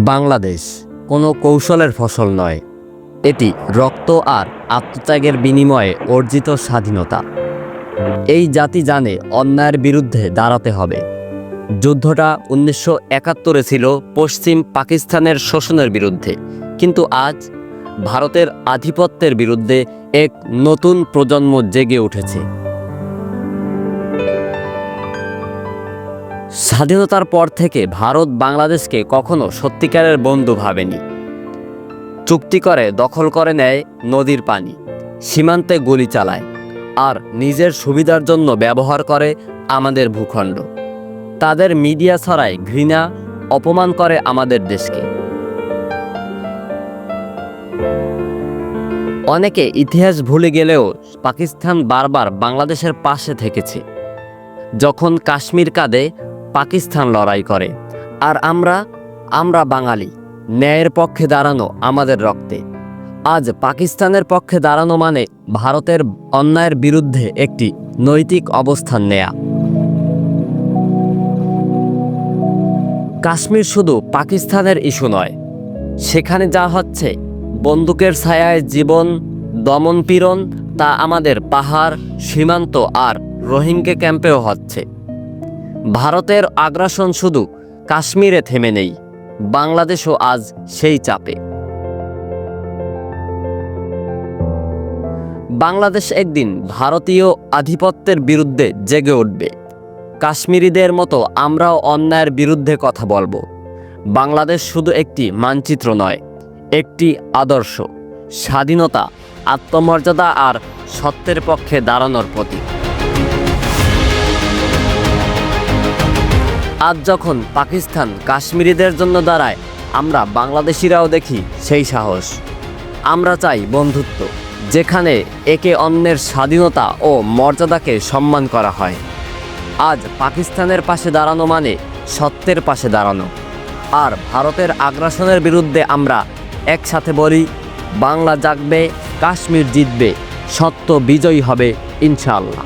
বাংলাদেশ কোনো কৌশলের ফসল নয়, এটি রক্ত আর আত্মত্যাগের বিনিময়ে অর্জিত স্বাধীনতা। এই জাতি জানে অন্যায়ের বিরুদ্ধে দাঁড়াতে হবে। যুদ্ধটা 1971-এ ছিল পশ্চিম পাকিস্তানের শোষণের বিরুদ্ধে, কিন্তু আজ ভারতের আধিপত্যের বিরুদ্ধে এক নতুন প্রজন্ম জেগে উঠেছে। স্বাধীনতার পর থেকে ভারত বাংলাদেশকে কখনো সত্যিকারের বন্ধু ভাবেনি। চুক্তি করে দখল করে নেয় নদীর পানি, সীমান্তে গুলি চালায় আর নিজের সুবিধার জন্য ব্যবহার করে আমাদের ভূখণ্ড। তাদের মিডিয়া ছড়ায় ঘৃণা, অপমান করে আমাদের দেশকে। অনেকে ইতিহাস ভুলে গেলেও পাকিস্তান বারবার বাংলাদেশের পাশে থেকেছে। যখন কাশ্মীর কাঁদে, পাকিস্তান লড়াই করে। আর আমরা বাঙালি, ন্যায়ের পক্ষে দাঁড়ানো আমাদের রক্তে। আজ পাকিস্তানের পক্ষে দাঁড়ানো মানে ভারতের অন্যায়ের বিরুদ্ধে একটি নৈতিক অবস্থান নেয়া। কাশ্মীর শুধু পাকিস্তানের ইস্যু নয়, সেখানে যা হচ্ছে, বন্দুকের ছায়ায় জীবন দমনপীড়ন, তা আমাদের পাহাড়, সীমান্ত আর রোহিঙ্গা ক্যাম্পেও হচ্ছে। ভারতের আগ্রাসন শুধু কাশ্মীরে থেমে নেই, বাংলাদেশও আজ সেই চাপে। বাংলাদেশ একদিন ভারতীয় আধিপত্যের বিরুদ্ধে জেগে উঠবে। কাশ্মীরিদের মতো আমরাও অন্যায়ের বিরুদ্ধে কথা বলবো। বাংলাদেশ শুধু একটি মানচিত্র নয়, একটি আদর্শ, স্বাধীনতা, আত্মমর্যাদা আর সত্যের পক্ষে দাঁড়ানোর প্রতীক। আজ যখন পাকিস্তান কাশ্মীরিদের জন্য দাঁড়ায়, আমরা বাংলাদেশিরাও দেখি সেই সাহস। আমরা চাই বন্ধুত্ব, যেখানে একে অন্যের স্বাধীনতা ও মর্যাদাকে সম্মান করা হয়। আজ পাকিস্তানের পাশে দাঁড়ানো মানে সত্যের পাশে দাঁড়ানো। আর ভারতের আগ্রাসনের বিরুদ্ধে আমরা একসাথে বলি, বাংলা জাগবে, কাশ্মীর জিতবে, সত্য বিজয়ী হবে ইনশাআল্লাহ।